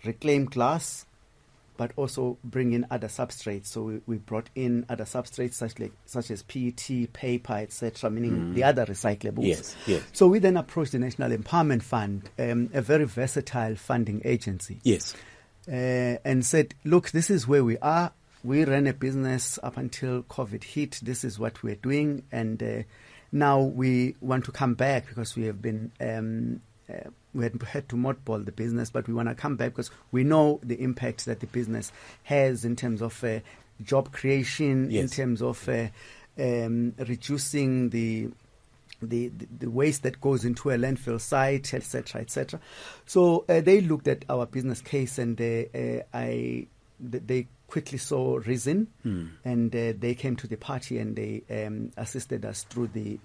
reclaim glass, but also bring in other substrates. So we brought in other substrates such as PET, paper, etc., meaning the other recyclables. Yes, yes. So we then approached the National Empowerment Fund, a very versatile funding agency. Yes. And said, look, this is where we are. We ran a business up until COVID hit. This is what we're doing. And now we want to come back because we have been... we had to mothball the business, but we want to come back because we know the impact that the business has in terms of job creation, yes. in terms of reducing the waste that goes into a landfill site, etc., etc. So they looked at our business case and they quickly saw reason, and they came to the party and they assisted us through the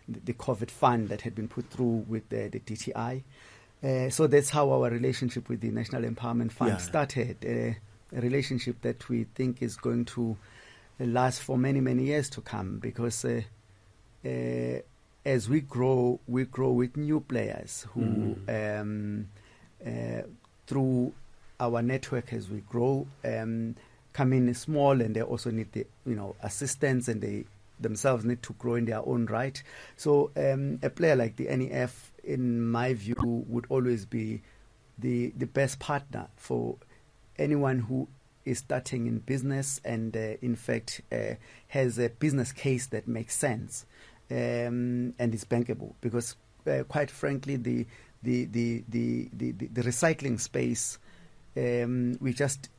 COVID fund that had been put through with the DTI. So that's how our relationship with the National Empowerment Fund started, a relationship that we think is going to last for many, many years to come, because as we grow with new players who, through our network as we grow, come in small, and they also need the assistance, and they themselves need to grow in their own right. So a player like the NEF, in my view, would always be the best partner for anyone who is starting in business and in fact has a business case that makes sense and is bankable, because quite frankly the recycling space, we just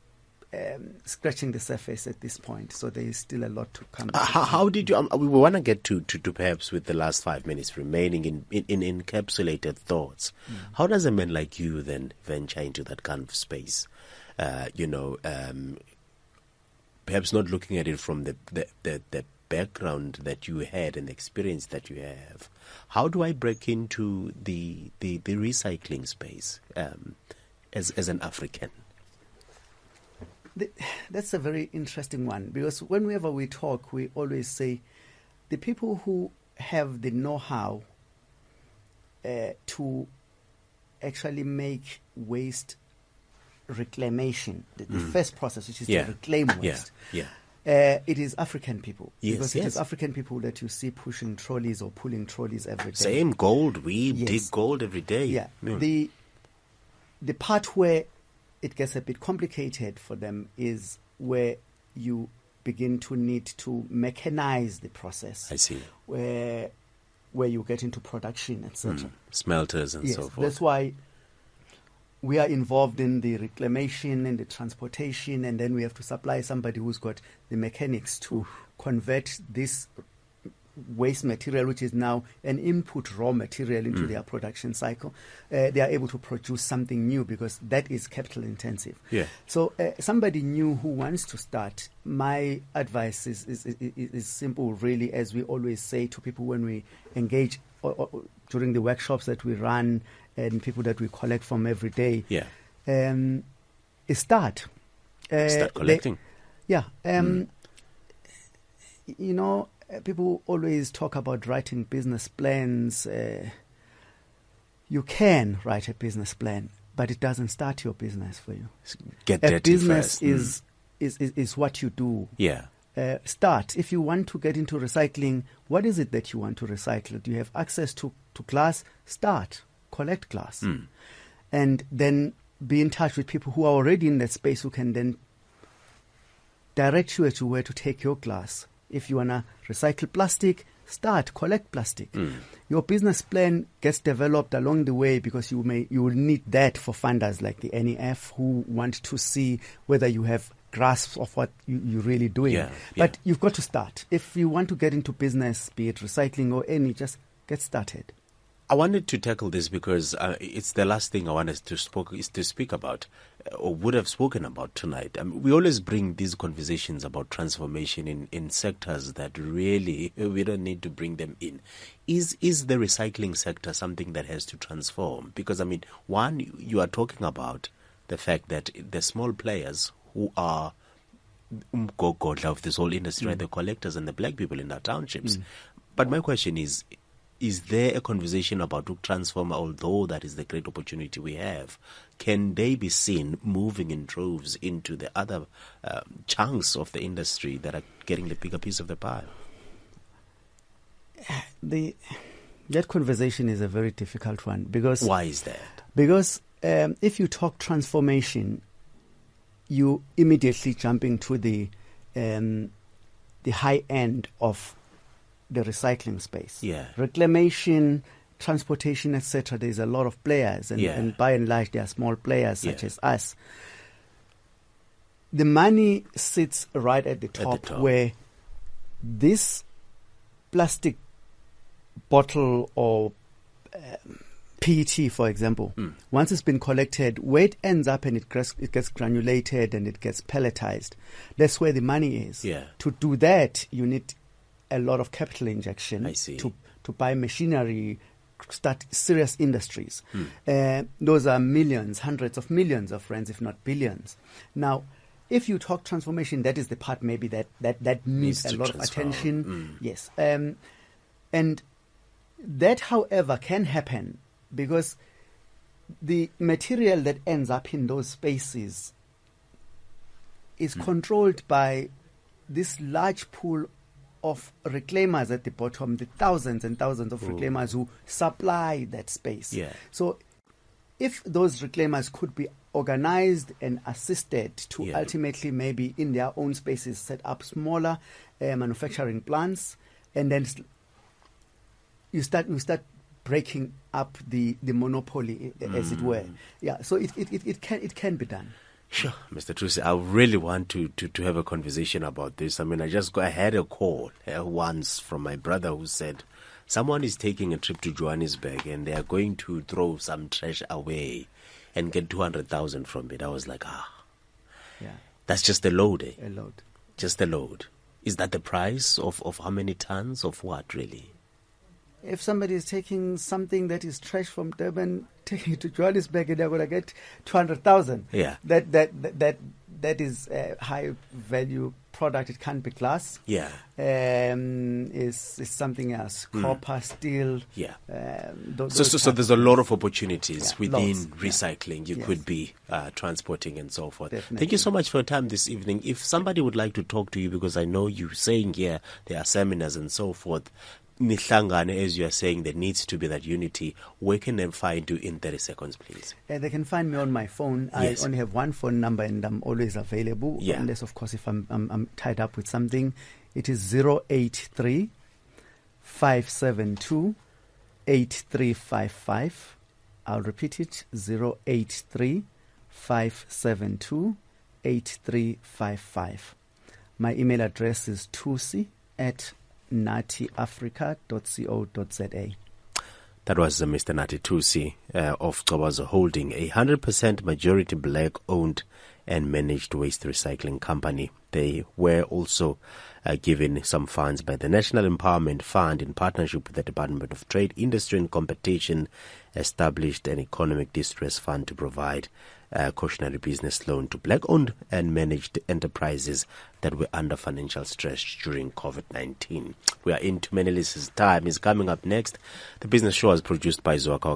scratching the surface at this point, so there is still a lot to come. How did you? We want to get to perhaps with the last 5 minutes remaining in encapsulated thoughts. How does a man like you then venture into that kind of space? Perhaps not looking at it from the background that you had and the experience that you have. How do I break into the recycling space as an African? That's a very interesting one, because whenever we talk, we always say the people who have the know-how to actually make waste reclamation, the first process, which is to reclaim waste. It is African people. Because it is African people that you see pushing trolleys or pulling trolleys every day. Same gold. We dig gold every day. Yeah. The part where it gets a bit complicated for them is where you begin to need to mechanize the process. I see. Where you get into production, etc. Smelters and so forth. That's why we are involved in the reclamation and the transportation, and then we have to supply somebody who's got the mechanics to convert this waste material, which is now an input raw material, into their production cycle. They are able to produce something new, because that is capital intensive. So somebody new who wants to start, my advice is simple, really, as we always say to people when we engage or during the workshops that we run and people that we collect from every day. Is start collecting. People always talk about writing business plans. You can write a business plan, but it doesn't start your business for you. Get a dirty business first. is what you do. Start. If you want to get into recycling, what is it that you want to recycle? Do you have access to glass? Start. Collect glass. And then be in touch with people who are already in that space, who can then direct you to where to take your glass. If you want to recycle plastic, collect plastic. Your business plan gets developed along the way, because you will need that for funders like the NEF, who want to see whether you have grasp of what you're really doing. But you've got to start. If you want to get into business, be it recycling or any, just get started. I wanted to tackle this because it's the last thing I wanted to speak about, or would have spoken about tonight. We always bring these conversations about transformation in sectors that really we don't need to bring them in. Is the recycling sector something that has to transform? Because, one, you are talking about the fact that the small players who are of this whole industry, right, the collectors and the black people in our townships. But my question is, is there a conversation about to transform, although that is the great opportunity we have? Can they be seen moving in droves into the other chunks of the industry that are getting the bigger piece of the pie? That conversation is a very difficult one because... Why is that? Because if you talk transformation, you immediately jump into the high end of the recycling space. Yeah. Reclamation, transportation, etc. There's a lot of players, and by and large, there are small players such as us. The money sits right at the top, where this plastic bottle or PET, for example, once it's been collected, where it ends up and it gets granulated and it gets pelletized, that's where the money is. Yeah. To do that, you need a lot of capital injection. I see. To buy machinery, start serious industries. Those are millions, hundreds of millions of rands, if not billions. Now, if you talk transformation, that is the part maybe that needs a lot of attention. Yes. And that, however, can happen because the material that ends up in those spaces is controlled by this large pool of reclaimers at the bottom, the thousands and thousands of reclaimers who supply that space. Yeah. So if those reclaimers could be organized and assisted to ultimately maybe in their own spaces set up smaller manufacturing plants, and then you start breaking up the monopoly, as it were. Yeah, so it can be done. Sure, Mr. Thusi, I really want to have a conversation about this. I mean, I had a call once from my brother who said someone is taking a trip to Johannesburg and they are going to throw some trash away and get 200,000 from it. I was like, that's just a load, eh? A load. Just a load. Is that the price of how many tons of what, really? If somebody is taking something that is trash from Durban, taking it to Johannesburg, and they're going to get 200,000. Yeah. That is a high value product. It can't be glass. Yeah. Is something else. Copper, steel. Yeah. So there's a lot of opportunities within lots. recycling. You could be transporting and so forth. Definitely. Thank you so much for your time this evening. If somebody would like to talk to you, because I know you're saying here there are seminars and so forth, Nihlangane, as you are saying, there needs to be that unity. Where can they find you in 30 seconds, please? They can find me on my phone. Yes. I only have one phone number and I'm always available. Yeah. Unless, of course, if I'm tied up with something. It is 083 572 8355. I'll repeat it, 083 572 8355. My email address is thusi@nathiafrica.co.za. That was Mr. Nathi Thusi of Kawazo Holding, a 100% majority black-owned and managed waste recycling company. They were also given some funds by the National Empowerment Fund in partnership with the Department of Trade, Industry and Competition, established an economic distress fund to provide cautionary business loan to black-owned and managed enterprises that were under financial stress during COVID-19. We are into Meneli's time is coming up next. The Business Show is produced by Zoaka.